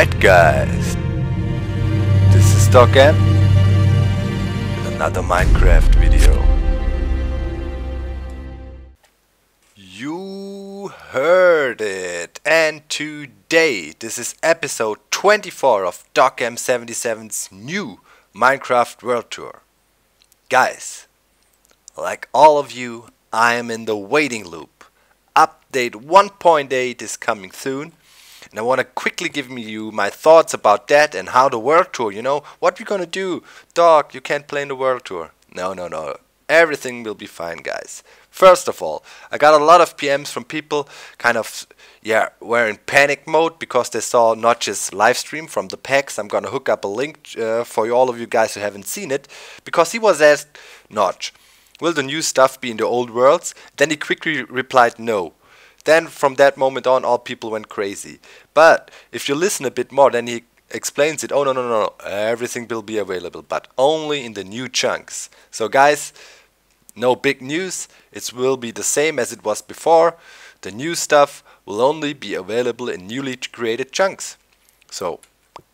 Alright guys, this is Docm with another Minecraft video. You heard it, and today this is episode 24 of Docm77's new Minecraft World Tour. Guys, like all of you, I am in the waiting loop. Update 1.8 is coming soon. And I want to quickly give you my thoughts about that and how the World Tour, you know, what we're gonna do. Doc, you can't play in the World Tour. No. Everything will be fine, guys. First of all, I got a lot of PMs from people kind of, were in panic mode because they saw Notch's live stream from the PAX. I'm gonna hook up a link for all of you guys who haven't seen it, because he was asked, Notch, will the new stuff be in the old worlds? Then he quickly replied no. Then from that moment on, all people went crazy. But if you listen a bit more, then he explains it. Oh, no. Everything will be available, but only in the new chunks. So guys, no big news. It will be the same as it was before. The new stuff will only be available in newly created chunks. So,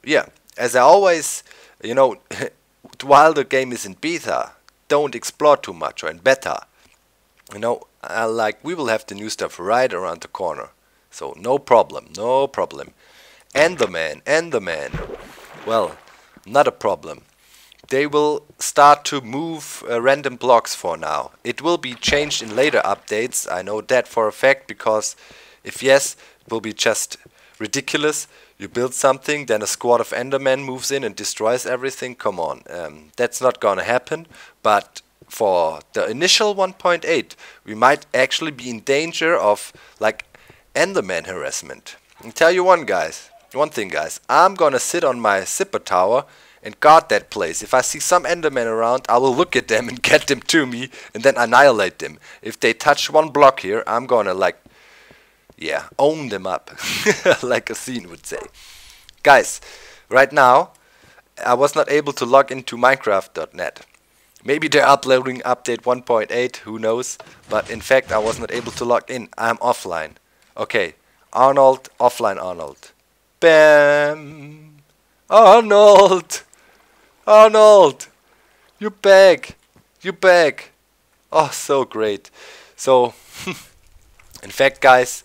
yeah, as I always, you know, while the game is in beta, don't explore too much, or in beta. You know, we will have the new stuff right around the corner. So no problem. Enderman. Well, not a problem. They will start to move random blocks for now. It will be changed in later updates. I know that for a fact, because if yes, it will be just ridiculous. You build something, then a squad of Endermen moves in and destroys everything. Come on, that's not gonna happen. But for the initial 1.8, we might actually be in danger of like Enderman harassment. I'll tell you one thing guys, I'm gonna sit on my zipper tower and guard that place. If I see some Enderman around, I will look at them and get them to me and then annihilate them. If they touch one block here, I'm gonna own them up, like a scene would say. Guys, right now I was not able to log into Minecraft.net. Maybe they're uploading update 1.8, who knows, but in fact I was not able to log in. I'm offline. Okay, Arnold, offline Arnold. Bam! Arnold! You're back! Oh, so great. So, in fact guys,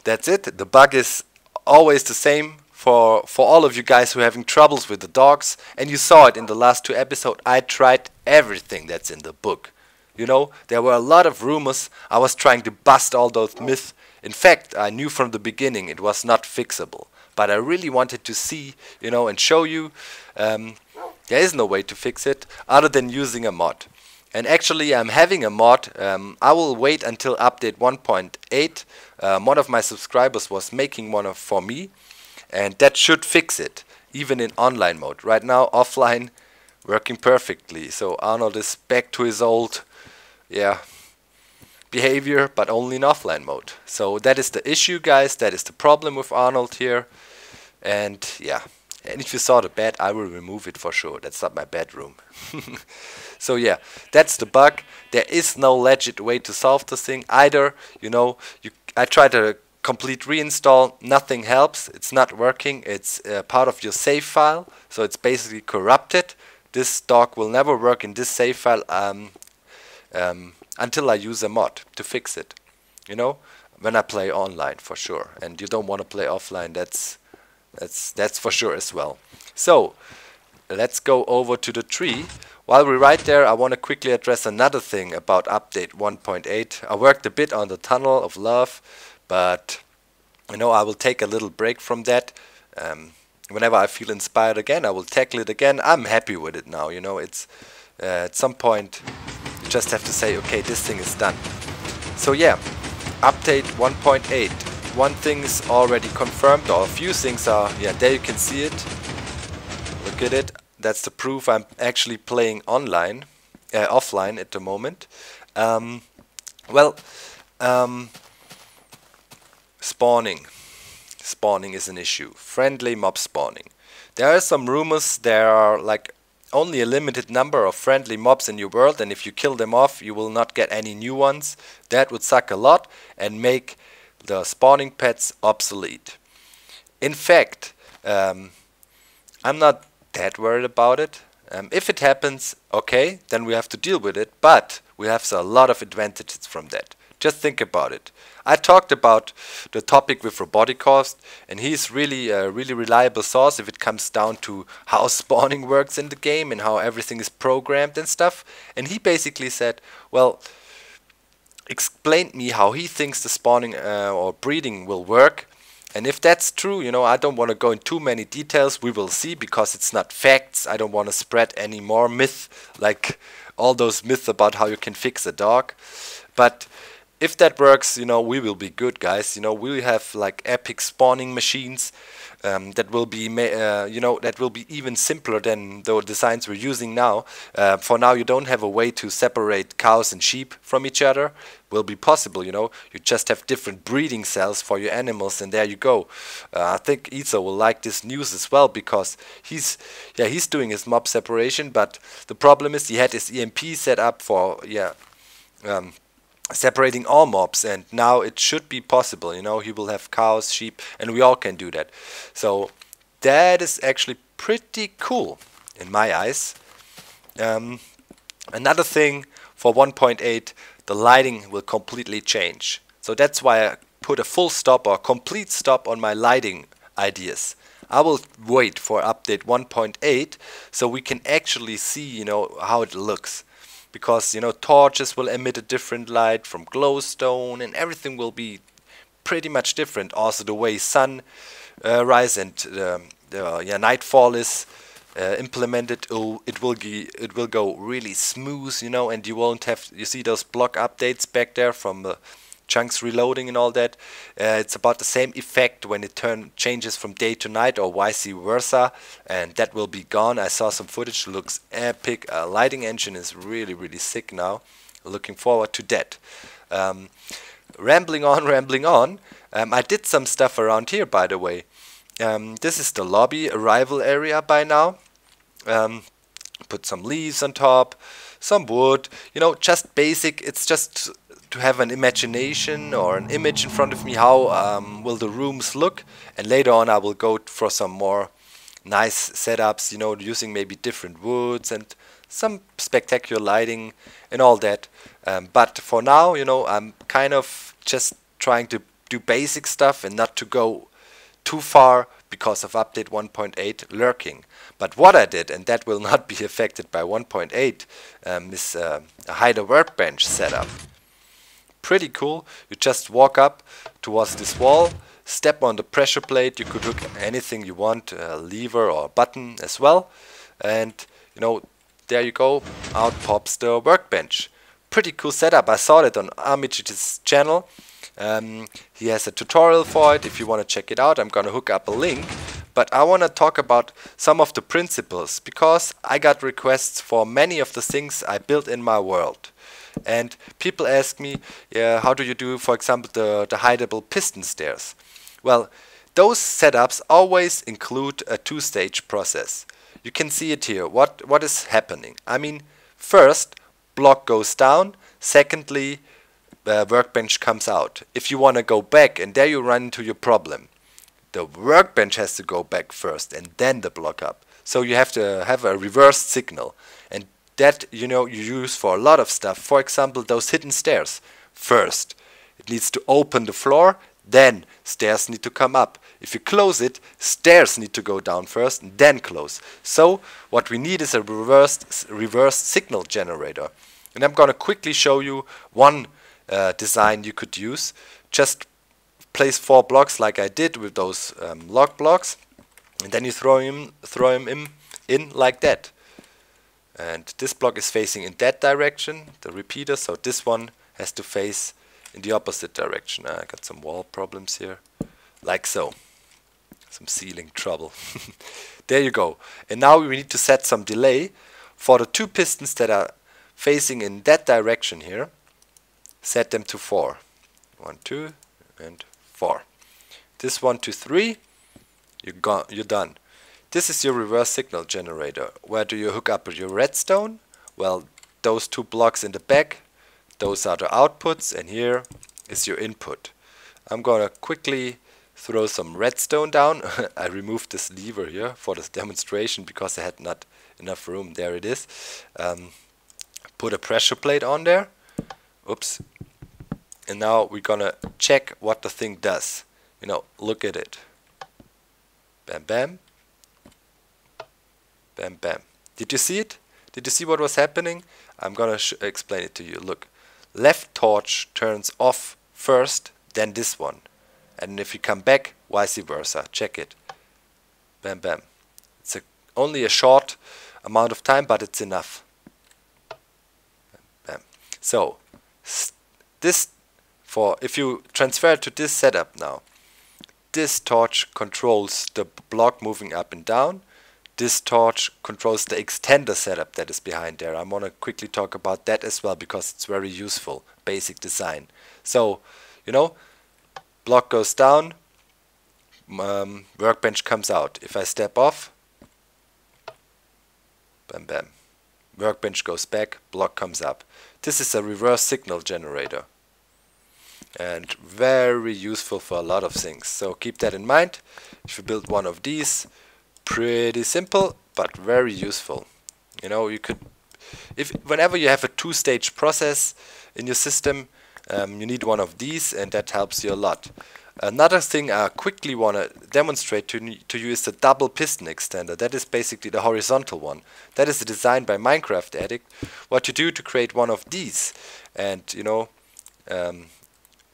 that's it. The bug is always the same for all of you guys who are having troubles with the dogs, and you saw it in the last 2 episodes. I tried everything that's in the book. You know, there were a lot of rumors. I was trying to bust all those myths. In fact, I knew from the beginning it was not fixable, but I really wanted to see, you know, and show you there is no way to fix it other than using a mod. And actually I'm having a mod. I will wait until update 1.8. One of my subscribers was making one for me, and that should fix it, even in online mode. Right now, offline, working perfectly. So Arnold is back to his old, behavior, but only in offline mode. So that is the issue, guys. That is the problem with Arnold here. And and if you saw the bed, I will remove it for sure. That's not my bedroom. So that's the bug. There is no legit way to solve this thing either. You know, I tried to complete reinstall, nothing helps. It's not working. It's part of your save file, so it's basically corrupted. This dog will never work in this save file until I use a mod to fix it. You know, when I play online for sure. And you don't want to play offline. That's for sure as well. So let's go over to the tree. While we're right there, I want to quickly address another thing about update 1.8. I worked a bit on the Tunnel of Love, but you know, I will take a little break from that. Whenever I feel inspired again, I will tackle it again. I'm happy with it now. You know, it's at some point you just have to say, okay, this thing is done. So update 1.8. One thing is already confirmed, or a few things are. There you can see it. Look at it. That's the proof I'm actually playing offline at the moment. Spawning is an issue. Friendly mob spawning. There are some rumors there are like only a limited number of friendly mobs in your world, and if you kill them off, you will not get any new ones. That would suck a lot and make the spawning pets obsolete. In fact, I'm not that worried about it. If it happens, okay, then we have to deal with it, but we have a lot of advantages from that. Just think about it. I talked about the topic with robotic cost, and he's really a really reliable source if it comes down to how spawning works in the game and how everything is programmed and stuff. And he basically said, well, explained me how he thinks the spawning or breeding will work. And if that's true, you know, I don't want to go in too many details. We will see, because it's not facts. I don't want to spread any more myth, like all those myths about how you can fix a dog. But if that works, you know, we will be good, guys. You know, we have like epic spawning machines that will be, you know, that will be even simpler than the designs we're using now. For now, you don't have a way to separate cows and sheep from each other. Will be possible, you know. You just have different breeding cells for your animals, and there you go. I think Isa will like this news as well, because he's doing his mob separation, but the problem is he had his EMP set up for separating all mobs, and now it should be possible, you know. He will have cows, sheep, and we all can do that. So that is actually pretty cool in my eyes. Another thing, for 1.8, the lighting will completely change. So that's why I put a full stop or complete stop on my lighting ideas. I will wait for update 1.8 so we can actually see, you know, how it looks. Because, you know, torches will emit a different light from glowstone, and everything will be pretty much different. Also the way sun rise and nightfall is implemented, it will go really smooth, you know, and you won't have, you see those block updates back there from the chunks reloading and all that. It's about the same effect when it changes from day to night, or vice versa, and that will be gone. I saw some footage, looks epic. Lighting engine is really sick now. Looking forward to that. Rambling on. I did some stuff around here, by the way. This is the lobby arrival area by now. Put some leaves on top, some wood, you know, just basic. It's just to have an imagination or an image in front of me, how will the rooms look, and later on I will go for some more nice setups, you know, using maybe different woods and some spectacular lighting and all that. But for now, you know, I'm kind of just trying to do basic stuff and not to go too far because of update 1.8 lurking. But what I did, and that will not be affected by 1.8, is a hider workbench setup. Pretty cool. You just walk up towards this wall, step on the pressure plate. You could hook anything you want, a lever or a button as well, and you know, there you go, out pops the workbench. Pretty cool setup. I saw it on Armitige's channel. He has a tutorial for it. If you want to check it out, I'm gonna hook up a link. But I want to talk about some of the principles, because I got requests for many of the things I built in my world. And people ask me, how do you do, for example, the hideable piston stairs? Well, those setups always include a two-stage process. You can see it here. What is happening? I mean, first, block goes down. Secondly, the workbench comes out. If you want to go back, and there you run into your problem, the workbench has to go back first, and then the block up. So you have to have a reversed signal. And that, you know, you use for a lot of stuff. For example, those hidden stairs. First, it needs to open the floor, then stairs need to come up. If you close it, stairs need to go down first and then close. So what we need is a reversed signal generator. And I'm gonna quickly show you one design you could use. Just place 4 blocks like I did with those log blocks, and then you throw him in like that. And this block is facing in that direction, the repeater, so this one has to face in the opposite direction. I got some wall problems here, like so. Some ceiling trouble. There you go. And now we need to set some delay for the 2 pistons that are facing in that direction here. Set them to 4. 1, 2, and 4. This 1, 2, 3, you're done. This is your reverse signal generator. Where do you hook up your redstone? Well, those 2 blocks in the back, those are the outputs, and here is your input. I'm gonna quickly throw some redstone down. I removed this lever here for this demonstration because I had not enough room. There it is. Put a pressure plate on there. Oops. And now we're gonna check what the thing does. You know, look at it. Bam, bam. Bam, bam. Did you see it? Did you see what was happening? I'm gonna explain it to you. Look, left torch turns off first, then this one. And if you come back, vice versa. Check it. Bam, bam. It's only a short amount of time, but it's enough. Bam, bam. So, if you transfer it to this setup now, this torch controls the block moving up and down. This torch controls the extender setup that is behind there. I want to quickly talk about that as well because it's very useful. Basic design. So, you know, block goes down, workbench comes out. If I step off, bam, bam. Workbench goes back, block comes up. This is a reverse signal generator. And very useful for a lot of things. So keep that in mind. If you build one of these, pretty simple, but very useful. You know, you could, whenever you have a two-stage process in your system, you need one of these, and that helps you a lot. Another thing I quickly want to demonstrate to you is the double piston extender. That is basically the horizontal one. That is designed by Minecraft Addict. What you do to create one of these, and you know,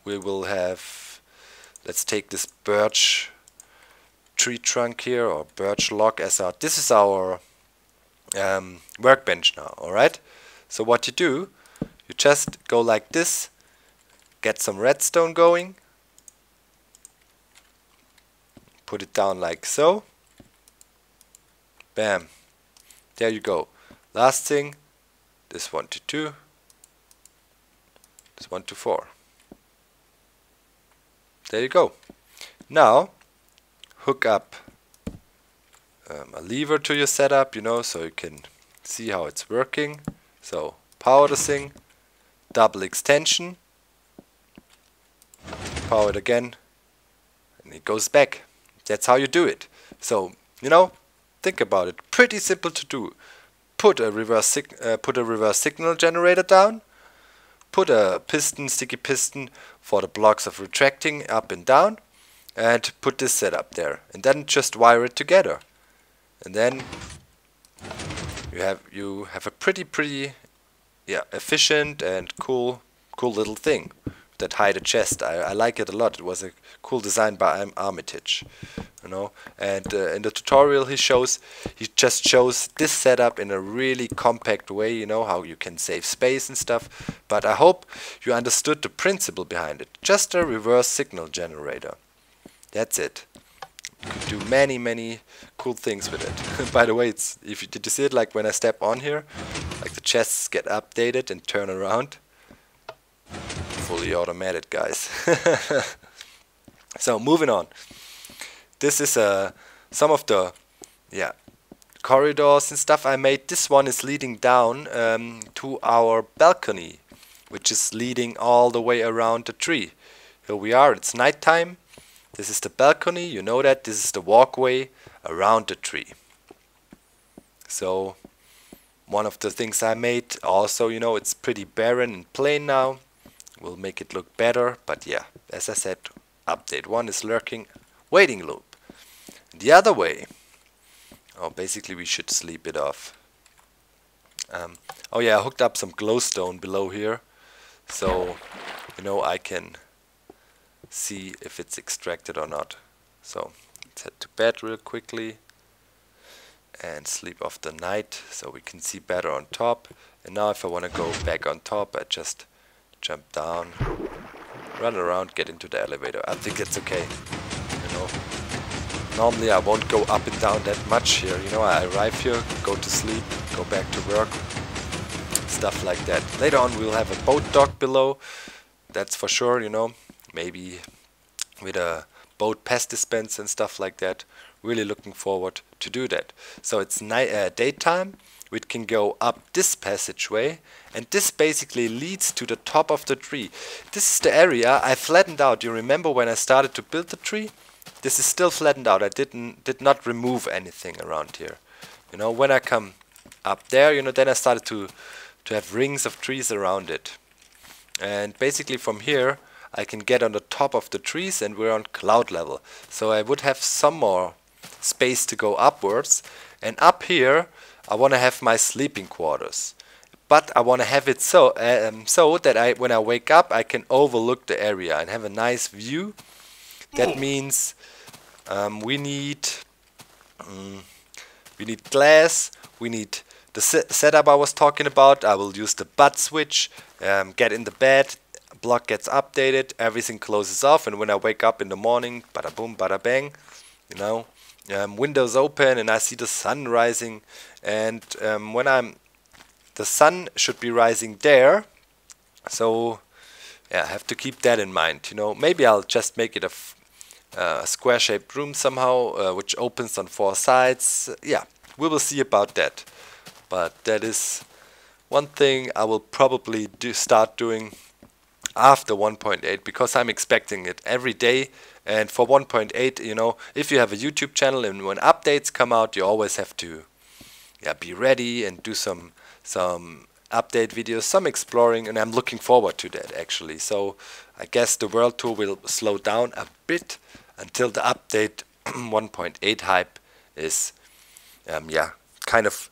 we will have, let's take this birch tree trunk here, or birch log as our, this is our workbench now, alright? So what you do, you just go like this, get some redstone going, put it down like so, bam, there you go. Last thing, this 1 to 2, this 1 to 4. There you go. Now, hook up a lever to your setup, you know, so you can see how it's working. So, power the thing, double extension, power it again, and it goes back. That's how you do it. So, you know, think about it. Pretty simple to do. Put a reverse signal generator down. Put a piston, sticky piston for the blocks of retracting up and down, and put this setup there, and then just wire it together, and then you have a pretty efficient and cool little thing that hide a chest. I like it a lot. It was a cool design by Armitige, you know. And in the tutorial he just shows this setup in a really compact way, you know, how you can save space and stuff. But I hope you understood the principle behind it. Just a reverse signal generator. That's it. You can do many cool things with it. By the way, did you see it? Like when I step on here, like the chests get updated and turn around. Fully automatic, guys. So moving on. This is some of the corridors and stuff I made. This one is leading down to our balcony, which is leading all the way around the tree. Here we are. It's nighttime. This is the balcony. You know that. This is the walkway around the tree. So one of the things I made also, you know, it's pretty barren and plain now. We'll make it look better, but yeah, as I said, update 1 is lurking, waiting loop. The other way, basically we should sleep it off. Oh yeah, I hooked up some glowstone below here, so you know I can see if it's extracted or not. So let's head to bed real quickly and sleep off the night so we can see better on top. And now if I want to go back on top, I just jump down, run around, get into the elevator. I think it's okay, you know. Normally I won't go up and down that much here, you know. I arrive here, go to sleep, go back to work, stuff like that. Later on we'll have a boat dock below, that's for sure, you know. Maybe with a boat pest dispense and stuff like that. Really looking forward to do that. So it's daytime. We can go up this passageway, and this basically leads to the top of the tree. This is the area I flattened out. You remember when I started to build the tree? this is still flattened out. I did not remove anything around here. You know, when I come up there, you know, then I started to have rings of trees around it. And basically from here I can get on the top of the trees and we're on cloud level. So I would have some more space to go upwards. And up here I want to have my sleeping quarters. But I want to have it so that when I wake up I can overlook the area and have a nice view. That means we need glass, we need the setup I was talking about. I will use the butt switch, get in the bed, block gets updated, everything closes off, and when I wake up in the morning, bada boom, bada bang, you know, windows open and I see the sun rising, and the sun should be rising there, so yeah, I have to keep that in mind, you know. Maybe I'll just make it a square-shaped room somehow, which opens on 4 sides. Yeah, we will see about that. But that is one thing I will probably start doing after 1.8, because I'm expecting it every day. And for 1.8, you know, if you have a YouTube channel and when updates come out, you always have to be ready and do some update videos, some exploring, and I'm looking forward to that actually. So I guess the world tour will slow down a bit until the update 1.8 hype is kind of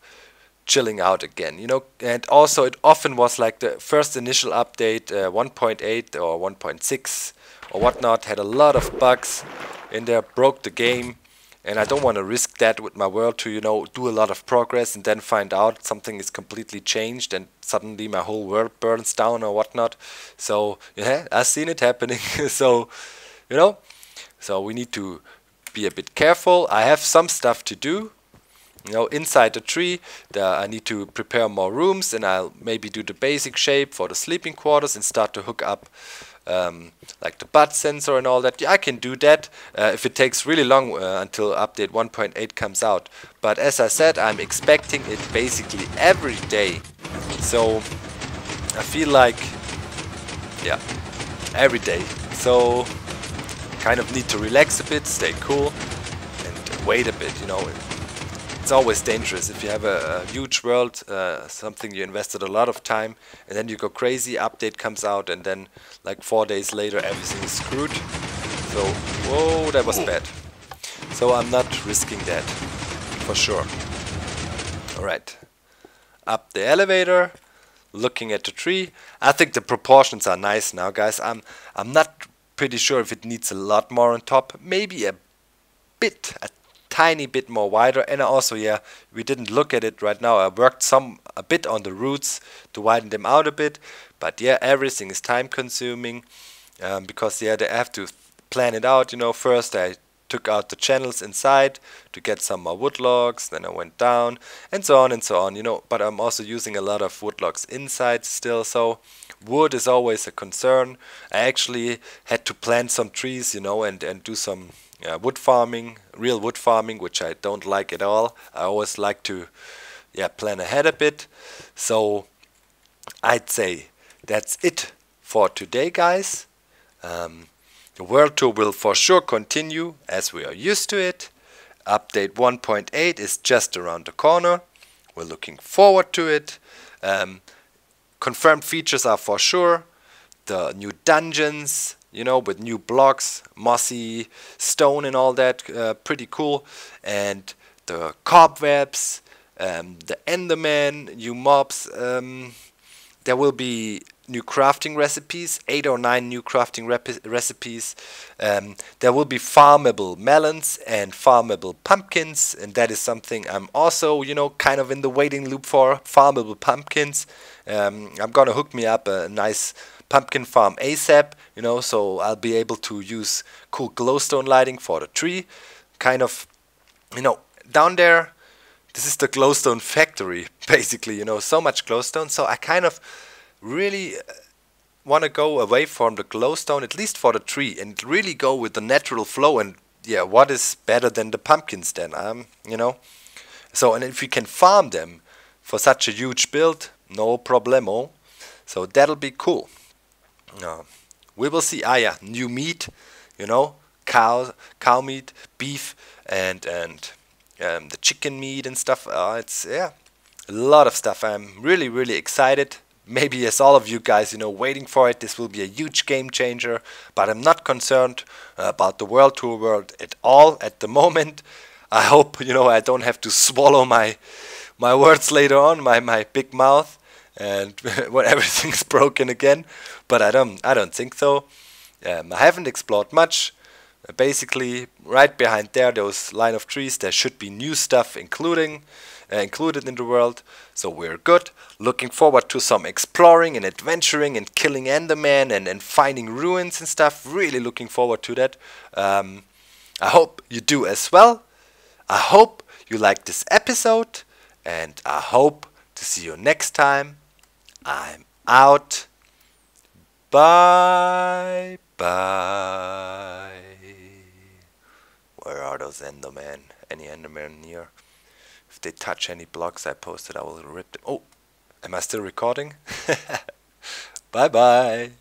chilling out again, you know. And also it often was like the first initial update, 1.8 or 1.6 or whatnot, had a lot of bugs in there, broke the game, and I don't want to risk that with my world to, you know, do a lot of progress and then find out something is completely changed and suddenly my whole world burns down or whatnot. So yeah, I've seen it happening. So, you know, so we need to be a bit careful. I have some stuff to do. You know, inside the tree, I need to prepare more rooms, and I'll maybe do the basic shape for the sleeping quarters and start to hook up like the butt sensor and all that. Yeah, I can do that if it takes really long until update 1.8 comes out. But as I said, I'm expecting it basically every day. So I feel like, yeah, every day. So kind of need to relax a bit, stay cool, and wait a bit, you know. It's always dangerous if you have a huge world, something you invested a lot of time, and then you go crazy, update comes out, and then like 4 days later everything is screwed. So, whoa, that was bad. So I'm not risking that, for sure. Alright, up the elevator, looking at the tree. I think the proportions are nice now, guys. I'm not pretty sure if it needs a lot more on top. Maybe a tiny bit more wider, and also, yeah, we didn't look at it right now. I worked a bit on the roots to widen them out a bit, but yeah, everything is time consuming because yeah, they have to plan it out, you know. First I took out the channels inside to get some more wood logs, then I went down and so on, you know. But I'm also using a lot of wood logs inside still, so wood is always a concern. I actually had to plant some trees, you know, and do some wood farming, real wood farming, which I don't like at all. I always like to plan ahead a bit. So I'd say that's it for today, guys. The world tour will for sure continue as we are used to it. Update 1.8 is just around the corner. We're looking forward to it. Confirmed features are for sure the new dungeons, you know, with new blocks, mossy stone and all that, pretty cool. And the cobwebs, the Enderman, new mobs. There will be new crafting recipes, 8 or 9 new crafting recipes. There will be farmable melons and farmable pumpkins, and that is something I'm also, you know, kind of in the waiting loop for, farmable pumpkins. I'm gonna hook me up a nice pumpkin farm ASAP, you know, so I'll be able to use cool glowstone lighting for the tree. Kind of, you know, down there, this is the glowstone factory, basically, you know, so much glowstone. So I kind of really want to go away from the glowstone, at least for the tree, and really go with the natural flow. And yeah, what is better than the pumpkins then, you know? So, and if we can farm them for such a huge build, no problemo. So that'll be cool. We will see. Ah yeah, new meat, you know, cow meat, beef, and the chicken meat and stuff. It's a lot of stuff. I'm really excited. Maybe as all of you guys, waiting for it. This will be a huge game changer. But I'm not concerned about the World Tour world at all at the moment. I hope I don't have to swallow my words later on, my big mouth, and when everything's broken again. But I don't think so. I haven't explored much. Basically, right behind there, those line of trees, there should be new stuff included in the world. So we're good. Looking forward to some exploring and adventuring and killing Enderman and finding ruins and stuff. Really looking forward to that. I hope you do as well. I hope you like this episode, and I hope to see you next time. I'm out. Bye bye. Where are those Endermen? Any Endermen near? If they touch any blocks I posted, I will rip them. Oh, am I still recording? Bye bye.